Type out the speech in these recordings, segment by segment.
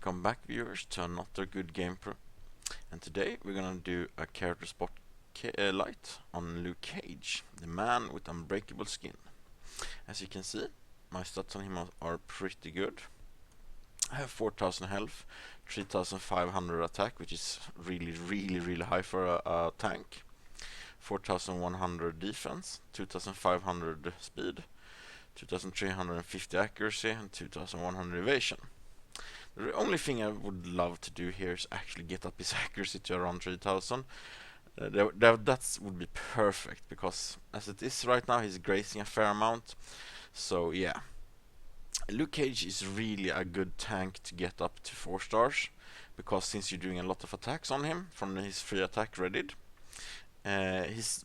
Welcome back, viewers, to another good game and today we're gonna do a character spotlight on Luke Cage, the man with unbreakable skin. As you can see, my stats on him are pretty good. I have 4000 health, 3500 attack, which is really high for a tank, 4100 defense, 2500 speed, 2350 accuracy, and 2100 evasion. The only thing I would love to do here is actually get up his accuracy to around 3000. That would be perfect, because as it is right now, he's grazing a fair amount. So yeah, Luke Cage is really a good tank to get up to 4 stars, because since you're doing a lot of attacks on him from his free attack readied, he's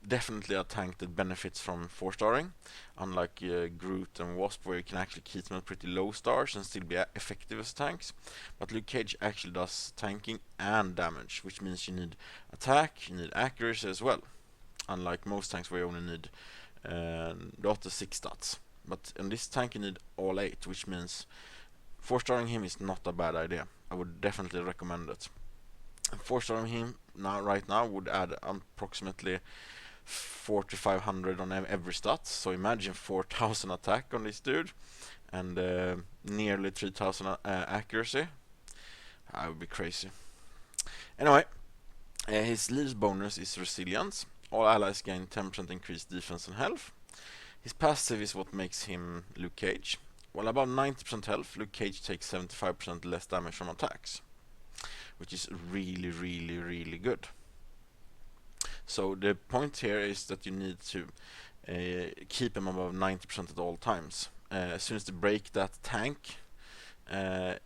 definitely a tank that benefits from 4-starring, unlike Groot and Wasp, where you can actually keep them at pretty low stars and still be effective as tanks. But Luke Cage actually does tanking and damage, which means you need attack, you need accuracy as well, unlike most tanks where you only need the 6 stats. But in this tank you need all 8, which means 4-starring him is not a bad idea. I would definitely recommend it. 4-starring him right now would add approximately 4500 on every stat, so imagine 4000 attack on this dude and nearly 3000 accuracy. That would be crazy. Anyway, his leader's bonus is resilience. All allies gain 10% increased defense and health. His passive is what makes him Luke Cage. While above 90% health, Luke Cage takes 75% less damage from attacks, which is really good. So the point here is that you need to keep him above 90% at all times. As soon as they break that tank,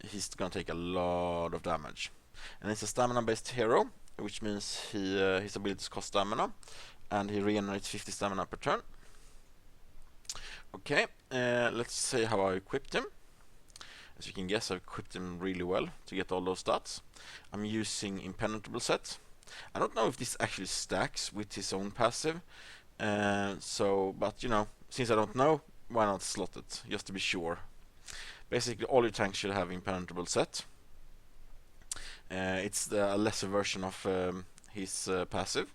he's gonna take a lot of damage. And it's a stamina-based hero, which means his abilities cost stamina, and he regenerates 50 stamina per turn. Okay, let's say how I equipped him. As you can guess, I've equipped him really well to get all those stats. I'm using Impenetrable set. I don't know if this actually stacks with his own passive, but you know, since I don't know, why not slot it, just to be sure. Basically, all your tanks should have Impenetrable set. It's a lesser version of his passive.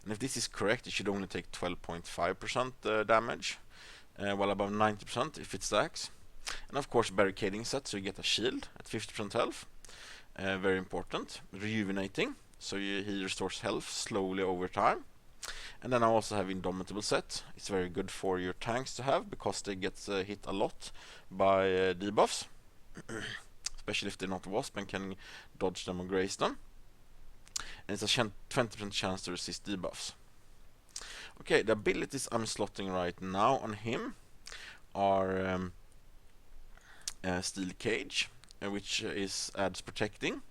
And if this is correct, it should only take 12.5% damage, while above 90% if it stacks. And of course, barricading set, so you get a shield at 50% health. Very important. Rejuvenating, so he restores health slowly over time. And then I also have Indomitable set. It's very good for your tanks to have, because they get hit a lot by debuffs, especially if they're not Wasp and can dodge them or graze them. And it's a 20% chance to resist debuffs. Okay, the abilities I'm slotting right now on him are Steel Cage, which adds protecting,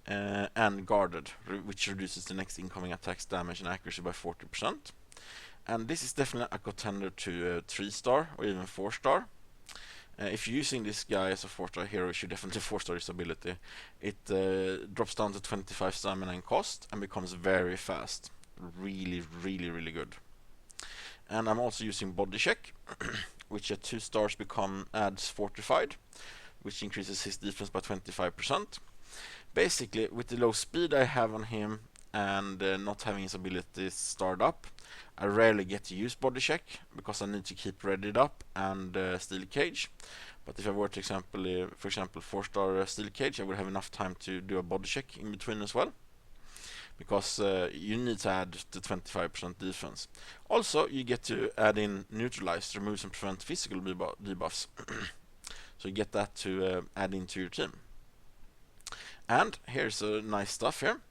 and Guarded, which reduces the next incoming attack's damage and accuracy by 40%. And this is definitely a contender to 3-star or even 4-star. If you're using this guy as a 4-star hero, you should definitely 4-star his ability. It drops down to 25 stamina in cost and becomes very fast. Really good. And I'm also using Body Check, which at 2 stars adds Fortified, which increases his defense by 25%. Basically, with the low speed I have on him and not having his abilities starred up, I rarely get to use Body Check, because I need to keep readied up and Steel Cage. But if I were to, for example, 4-star Steel Cage, I would have enough time to do a Body Check in between as well, because you need to add the 25% defense. Also, you get to add in Neutralize, remove and prevent physical debuffs. So you get that to add into your team. And here's nice stuff here.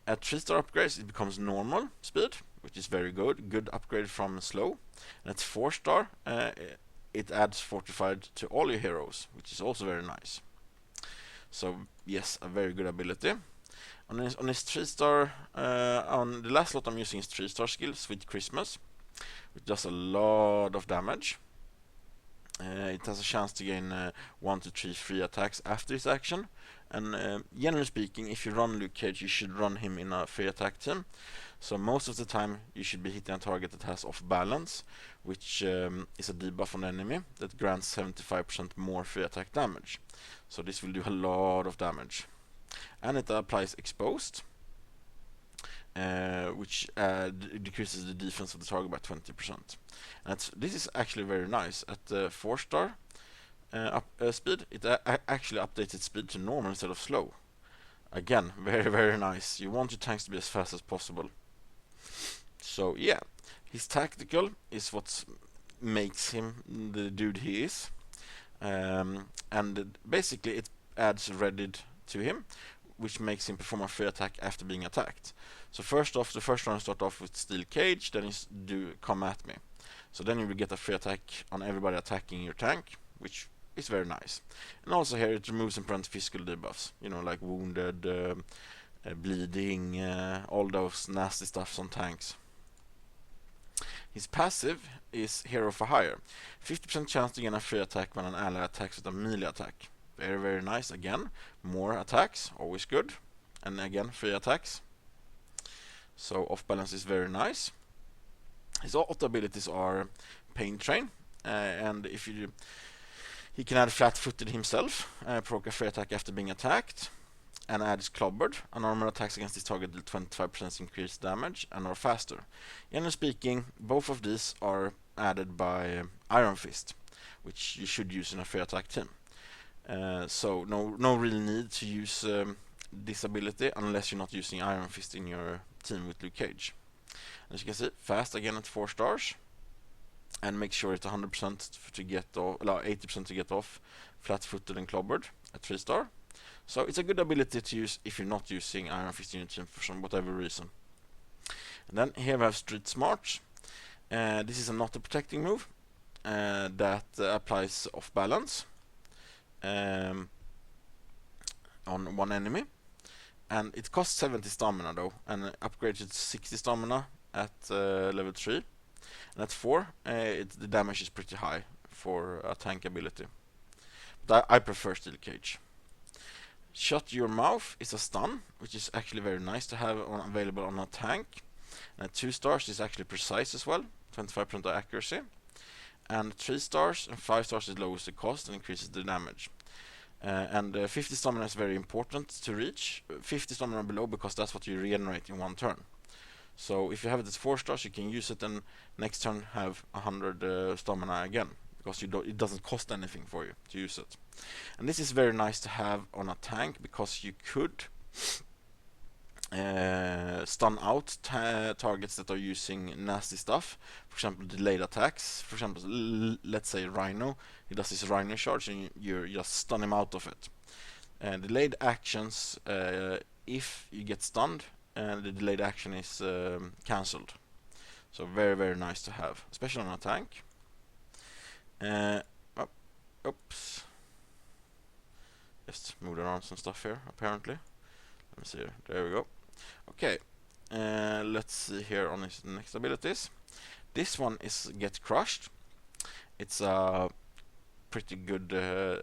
At 3-star upgrades, it becomes normal speed, which is very good. Good upgrade from slow. And at 4-star, it adds Fortified to all your heroes, which is also very nice. So yes, a very good ability. On his 3-star, on the last slot I'm using his 3-star skill, Sweet Christmas, which does a lot of damage. It has a chance to gain 1 to 3 free attacks after his action, and generally speaking, if you run Luke Cage, you should run him in a free attack team. So most of the time you should be hitting a target that has off balance, which is a debuff on the enemy that grants 75% more free attack damage. So this will do a lot of damage. And it applies exposed, which decreases the defense of the target by 20%. And this is actually very nice. At 4-star speed, it actually updated speed to normal instead of slow. Again, very nice. You want your tanks to be as fast as possible. So yeah, his tactical is what makes him the dude he is. And basically it adds Reddit to him, which makes him perform a free attack after being attacked. So first off, the first round start off with Steel Cage, then is do Come At Me. So then you will get a free attack on everybody attacking your tank, which is very nice. And also here it removes and prevents physical debuffs, you know, like wounded, bleeding, all those nasty stuffs on tanks. His passive is Hero for Hire. 50% chance to gain a free attack when an ally attacks with a melee attack. Very nice. Again, more attacks, always good. And again, free attacks. So off balance is very nice. His auto abilities are Pain Train, and if you he can add Flat-Footed himself, proc a free attack after being attacked, and adds Clobbered. A normal attacks against this target deal 25% increased damage and are faster. Generally speaking, both of these are added by Iron Fist, which you should use in a free attack team. So no real need to use this ability unless you're not using Iron Fist in your team with Luke Cage. As you can see, fast again at 4 stars, and make sure it's 100% to get off, 80% to get off, Flat-Footed and Clobbered at 3 star. So it's a good ability to use if you're not using Iron Fist in your team for whatever reason. And then here we have Street Smart. This is a not a protecting move that applies off balance on one enemy, and it costs 70 stamina though, and upgrades to 60 stamina at level 3. And at 4, the damage is pretty high for a tank ability. But I prefer Steel Cage. Shut Your Mouth is a stun, which is actually very nice to have available on a tank. And at 2 stars is actually precise as well, 25% accuracy. And 3 stars and 5 stars is lowers the cost and increases the damage. And 50 stamina is very important to reach. 50 stamina below, because that's what you regenerate in one turn. So if you have it at 4 stars, you can use it, and next turn have 100 stamina again, because it doesn't cost anything for you to use it. And this is very nice to have on a tank, because you could stun out targets that are using nasty stuff. For example, delayed attacks. For example, let's say Rhino. He does his Rhino charge, and you just stun him out of it. Delayed actions, if you get stunned, the delayed action is cancelled. So very nice to have, especially on a tank. Oops. Just moved around some stuff here, apparently. Let me see here. There we go. Okay. Let's see here on his next abilities. This one is Get Crushed. It's a pretty good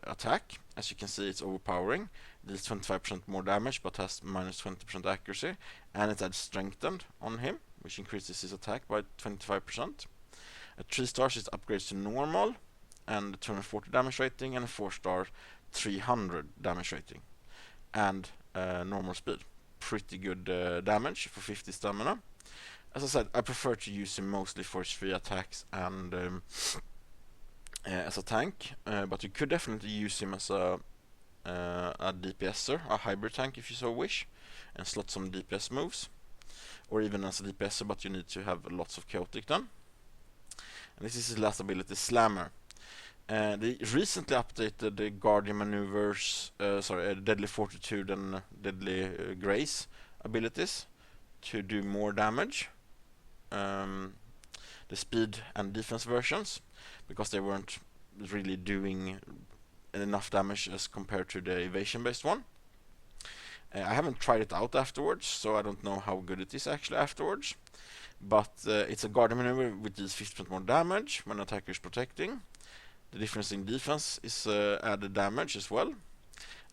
attack. As you can see, it's overpowering. It deals 25% more damage, but has minus 20% accuracy. And it adds Strengthened on him, which increases his attack by 25%. At 3 stars, it upgrades to normal and 240 damage rating, and a 4 star 300 damage rating and normal speed. Pretty good damage for 50 stamina. As I said, I prefer to use him mostly for his free attacks and as a tank, but you could definitely use him as a DPSer, a hybrid tank if you so wish, and slot some DPS moves, or even as a DPSer, but you need to have lots of chaotic then. And this is his last ability, Slammer. They recently updated the Guardian Maneuvers, Deadly Fortitude and Deadly Grace abilities to do more damage. The speed and defense versions, because they weren't really doing enough damage as compared to the evasion based one. I haven't tried it out afterwards, so I don't know how good it is actually afterwards. But it's a Guardian Maneuver which deals 50% more damage when attacker is protecting. The difference in defense is added damage as well.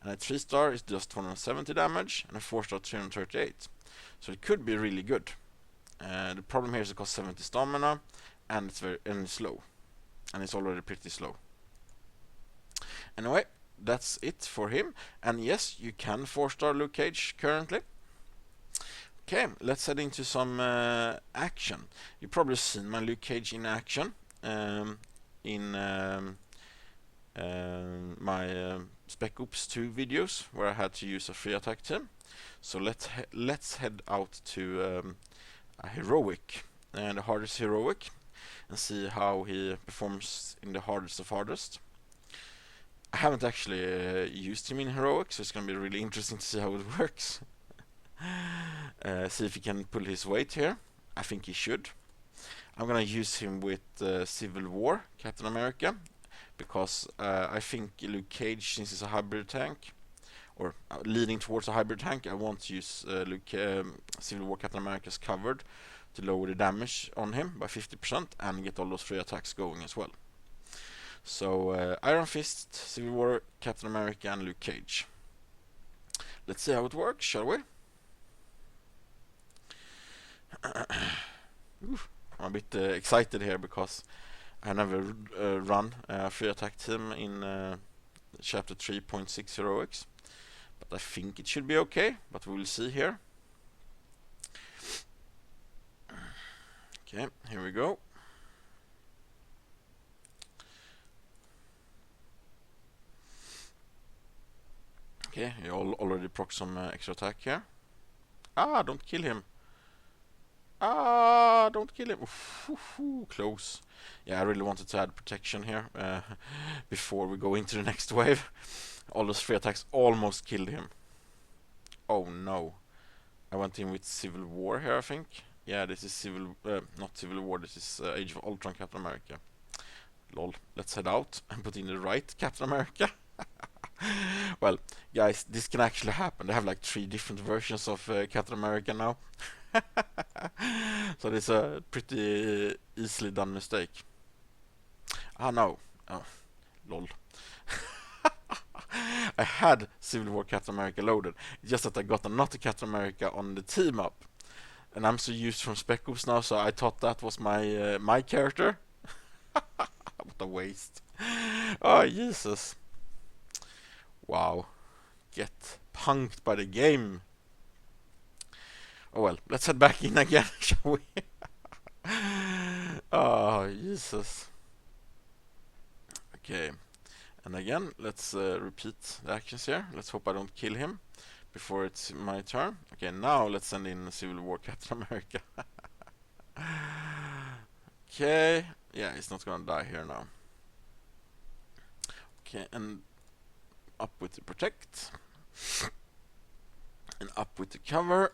And a 3-star is just 170 damage, and a 4-star 338. So it could be really good. The problem here is it costs 70 stamina, and it's slow. And it's already pretty slow. Anyway, that's it for him. And yes, you can 4-star Luke Cage currently. Okay, let's head into some action. You've probably seen my Luke Cage in action in my Spec Ops 2 videos, where I had to use a free attack team. So let's head out to a heroic, the hardest heroic, and see how he performs in the hardest of hardest. I haven't actually used him in heroic, so it's gonna be really interesting to see how it works. See if he can pull his weight here. I think he should. I'm gonna use him with Civil War Captain America, because I think Luke Cage, since he's a hybrid tank, or leading towards a hybrid tank, I want to use Civil War Captain America's covered to lower the damage on him by 50% and get all those free attacks going as well. So Iron Fist, Civil War Captain America, and Luke Cage. Let's see how it works, shall we? I'm a bit excited here because I never run a free attack team in chapter 3.6 heroics, but I think it should be okay, but we will see here. Okay, here we go. Okay, he already proc some extra attack here. Ah, don't kill him. Ah, don't kill him. Oof, close. Yeah, I really wanted to add protection here before we go into the next wave. All those free attacks almost killed him. Oh no. I went in with Civil War here, I think. Yeah, this is not Civil War, this is Age of Ultron Captain America. Lol. Let's head out and put in the right Captain America. Well, guys, this can actually happen. They have like 3 different versions of Captain America now. So it's a pretty easily done mistake. Ah, no. Oh, lol. I had Civil War Captain America loaded. It's just that I got another Captain America on the team up. And I'm so used from Spec Ops now, so I thought that was my character. What a waste. Oh, Jesus. Wow. Get punked by the game. Oh well, let's head back in again, shall we? Oh, Jesus. Okay. And again, let's repeat the actions here. Let's hope I don't kill him before it's my turn. Okay, now let's send in Civil War Captain America. Okay. Yeah, he's not gonna die here now. Okay, and up with the protect. And up with the cover.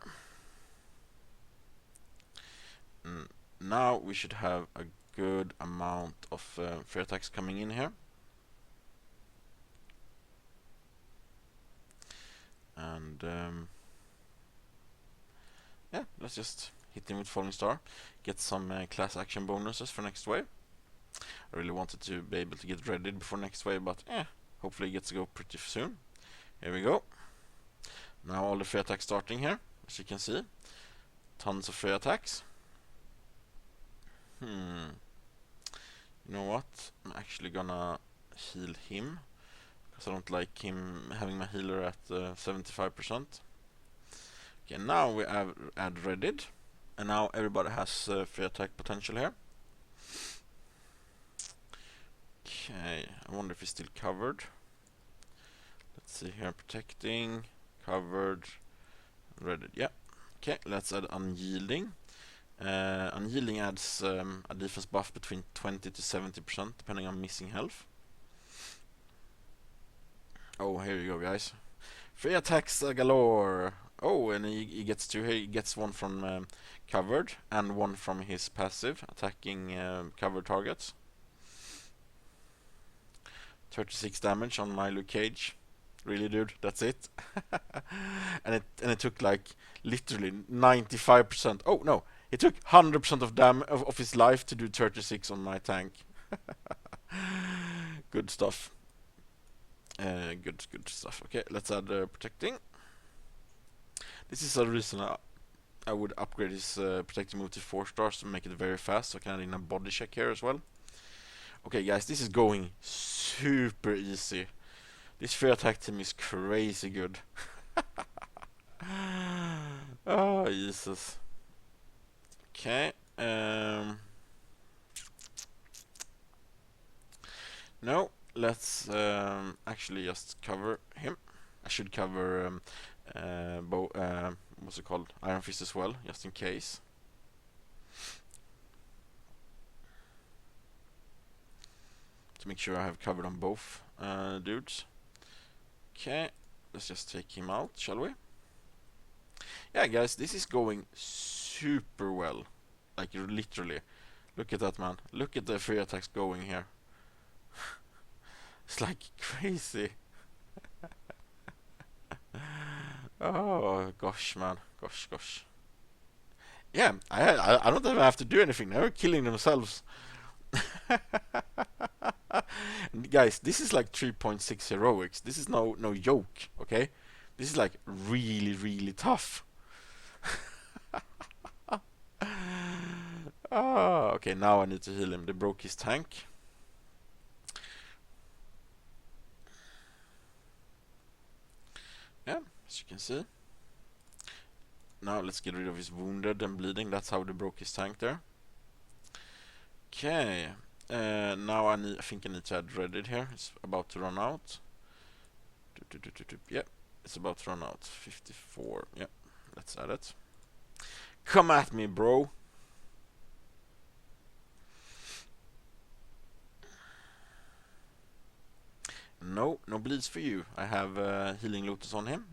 And now we should have a good amount of free attacks coming in here. And yeah, let's just hit him with Falling Star. Get some class action bonuses for next wave. I really wanted to be able to get ready before next wave, but hopefully it gets to go pretty soon. Here we go. Now all the free attacks starting here, as you can see. Tons of free attacks. You know what? I'm actually gonna heal him, because I don't like him having my healer at 75%. Okay, now we add Reddit, and now everybody has free attack potential here. Okay, I wonder if he's still covered. Let's see here, protecting, covered, Reddit, yeah. Okay, let's add unyielding. Unyielding adds a defense buff between 20 to 70% depending on missing health. Oh, here you go, guys. Free attacks galore. Oh, and he gets 2 here. He gets 1 from covered and 1 from his passive, attacking covered targets. 36 damage on my Luke Cage. Really, dude? That's it? and it took like literally 95%. Oh no, it took 100% of his life to do 36 on my tank. Good stuff. Good stuff. Okay, let's add protecting. This is a reason I would upgrade his protecting move to 4 stars to make it very fast. So I can add in a body check here as well. Okay, guys, this is going super easy. This free attack team is crazy good. Oh, Jesus. Okay. No, let's actually just cover him. I should cover what's it called? Iron Fist as well, just in case. To make sure I have covered on both dudes. Okay, let's just take him out, shall we? Yeah, guys, this is going super well. Like, literally. Look at that, man. Look at the free attacks going here. It's like crazy. Oh, gosh, man. Gosh. Yeah, I don't even have to do anything. They're killing themselves. Guys, this is like 3.6 heroics. This is no joke, okay? This is like really tough. Oh, okay, now I need to heal him. They broke his tank. Yeah, as you can see. Now let's get rid of his wounded and bleeding. That's how they broke his tank there. Okay. Now I think I need to add Reddit here. It's about to run out. Yep, it's about to run out. 54. Yep, let's add it. Come at me, bro. No bleeds for you. I have Healing Lotus on him.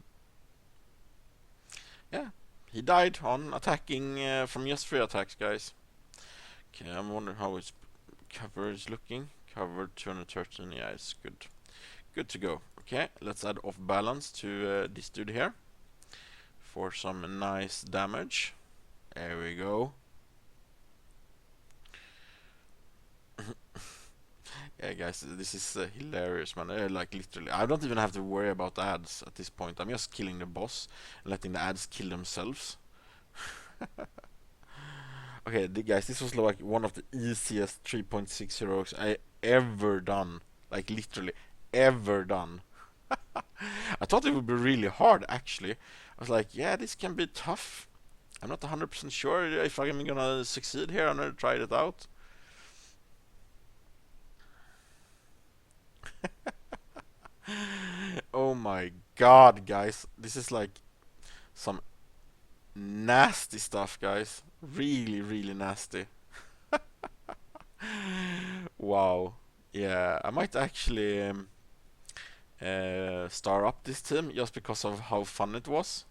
Yeah, he died on attacking from just 3 attacks, guys. Okay, I'm wondering how his cover is looking. Cover 213, yeah, it's good. Good to go. Okay, let's add off balance to this dude here for some nice damage. There we go. Yeah, guys, this is hilarious, man. Like, literally, I don't even have to worry about ads at this point. I'm just killing the boss and letting the ads kill themselves. Okay, guys, this was like one of the easiest 3.6 heroics I ever done. Like, literally, ever done. I thought it would be really hard, actually. I was like, yeah, this can be tough. I'm not 100% sure if I'm gonna succeed here. I never tried it out. Oh my god, guys. This is like some nasty stuff, guys. Really nasty. Wow. Yeah, I might actually star up this team just because of how fun it was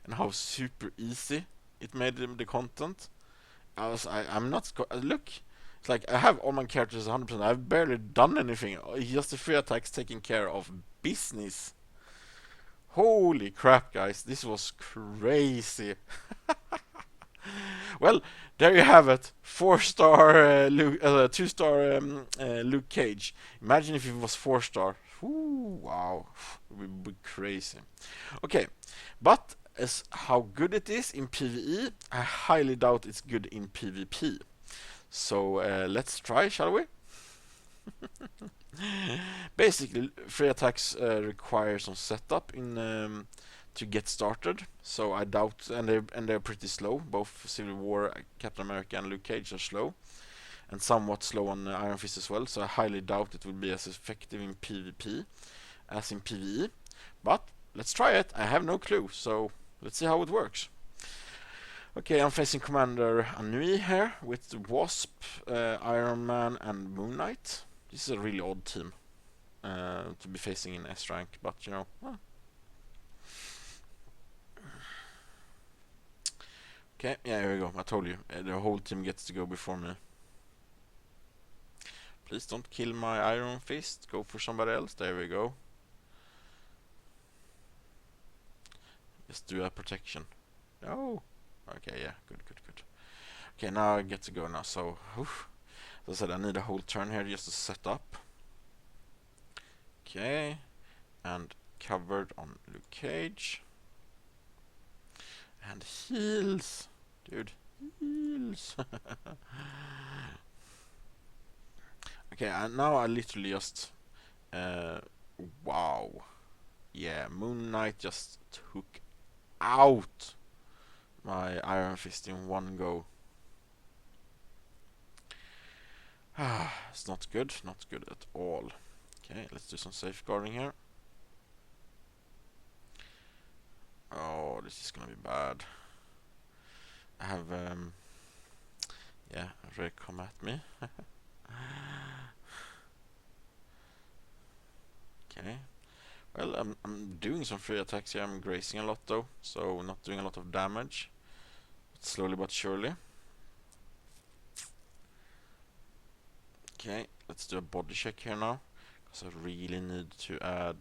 and how super easy it made the content. I'm not look. It's like I have all my characters 100%. I've barely done anything. Just the 3 attacks taking care of business. Holy crap, guys! This was crazy. Well, there you have it. 4-star, 2-star Luke Cage. Imagine if it was 4-star. Wow, it would be crazy. Okay, but as how good it is in PvE, I highly doubt it's good in PvP. So let's try, shall we? Basically, free attacks require some setup in to get started. So I doubt, and they're pretty slow. Both Civil War, Captain America, and Luke Cage are slow, and somewhat slow on Iron Fist as well. So I highly doubt it will be as effective in PvP as in PvE. But let's try it. I have no clue, so let's see how it works. Okay, I'm facing Commander Anui here with Wasp, Iron Man, and Moon Knight. This is a really odd team to be facing in S rank, but you know. Okay, yeah, here we go. I told you, the whole team gets to go before me. Please don't kill my Iron Fist. Go for somebody else. There we go. Just do a protection. No. Okay, yeah, good. Okay, now I get to go now. So, as I said, I need a whole turn here just to set up. Okay, and covered on Luke Cage. And heals, dude, heals. Okay, and now I literally just, wow, yeah, Moon Knight just took out my Iron Fist in one go. It's not good at all. Okay, let's do some safeguarding here. Oh, this is gonna be bad. I have, yeah, Ray come at me. Okay. Well, I'm doing some free attacks here. I'm grazing a lot though, so not doing a lot of damage. But slowly but surely. Okay, let's do a body check here now, because I really need to add.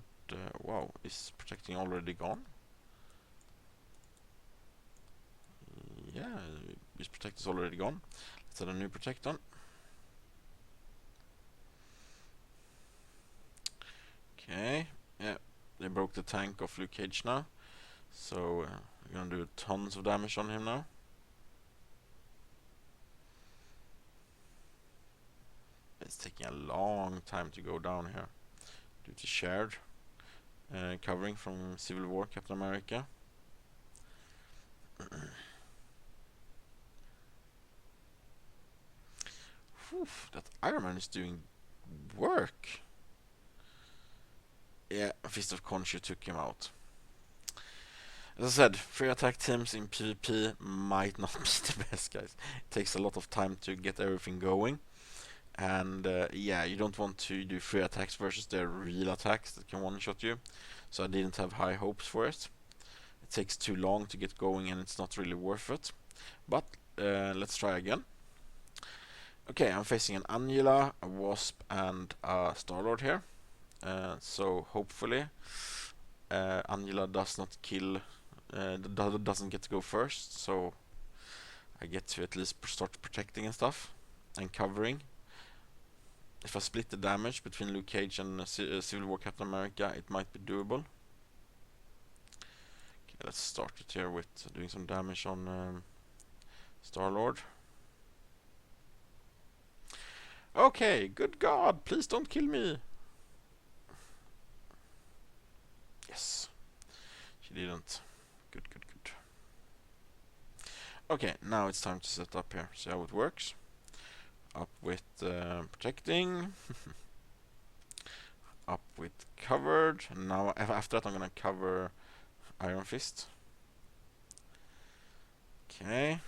Wow, is protecting already gone? Yeah, this protect is already gone. Let's add a new protect on. Okay, yeah, they broke the tank of Luke Cage now, so we're gonna do tons of damage on him now. It's taking a long time to go down here due to shared covering from Civil War Captain America. Whew, that Iron Man is doing work. Yeah, Fist of Khonshu took him out. As I said, free attack teams in PvP might not be the best, guys. It takes a lot of time to get everything going. And yeah, you don't want to do free attacks versus their real attacks that can one-shot you. So I didn't have high hopes for it. It takes too long to get going and it's not really worth it. But let's try again. Okay, I'm facing an Angela, a Wasp, and a Star-Lord here. So hopefully Angela does not kill, doesn't get to go first. So I get to at least start protecting and stuff and covering. If I split the damage between Luke Cage and Civil War Captain America, it might be doable. Okay, let's start it here with doing some damage on Star-Lord. Okay, good God, please don't kill me. Yes, she didn't. Good. Okay, now it's time to set up here. See how it works. Up with protecting. Up with covered. And now after that I'm gonna cover Iron Fist. Okay.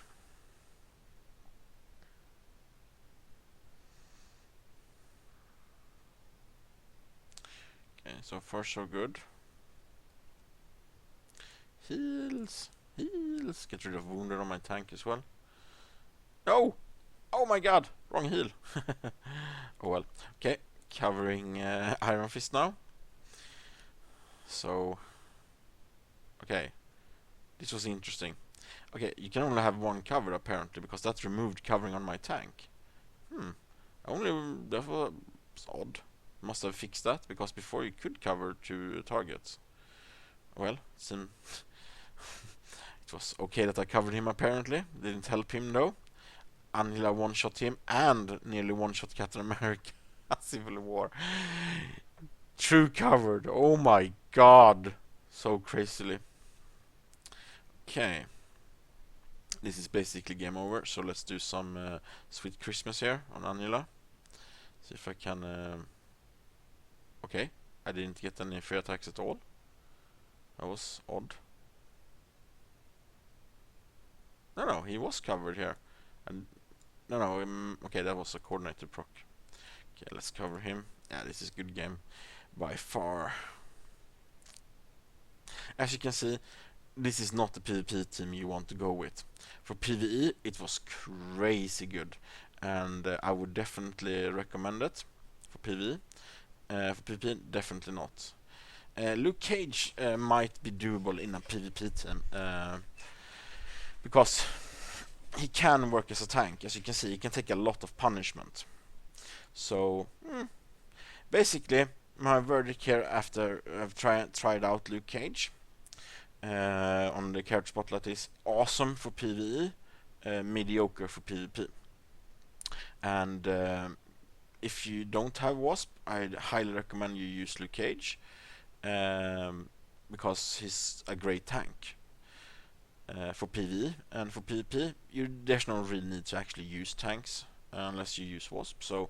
Okay, so far so good. Heals. Get rid of wounded on my tank as well. No! Oh my god! Wrong heal. Oh well. Okay, covering Iron Fist now. So, okay, this was interesting. Okay, you can only have one cover apparently, because that removed covering on my tank. That was odd. Must have fixed that, because before you could cover two targets. Well, it was okay that I covered him apparently. Didn't help him though. Angela one-shot him and nearly one-shot Captain America. Civil War. True covered. Oh my god. So crazily. Okay. This is basically game over, so let's do some Sweet Christmas here on Angela. See if I can... Okay, I didn't get any free attacks at all. That was odd. No, he was covered here. And okay, that was a coordinated proc. Okay, let's cover him. Yeah, this is good game by far. As you can see, this is not the PvP team you want to go with. For PvE, it was crazy good, and I would definitely recommend it for PvE. For PvP, definitely not. Luke Cage might be doable in a PvP team, because he can work as a tank. As you can see, he can take a lot of punishment. So basically, my verdict here after I've tried out Luke Cage on the character spotlight is awesome for PvE, mediocre for PvP. And if you don't have Wasp, I'd highly recommend you use Luke Cage, because he's a great tank for PvE. And for PvP, there's no real need to actually use tanks unless you use Wasp. So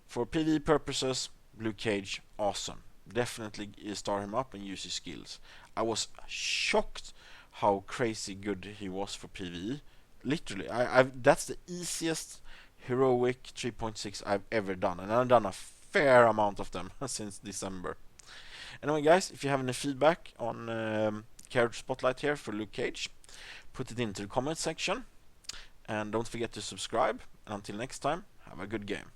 for PvE purposes, Luke Cage, awesome. Definitely start him up and use his skills. I was shocked how crazy good he was for PvE. Literally, that's the easiest heroic 3.6 I've ever done, and I've done a fair amount of them since December. Anyway, guys, if you have any feedback on character spotlight here for Luke Cage, put it into the comment section, and don't forget to subscribe. And until next time, have a good game.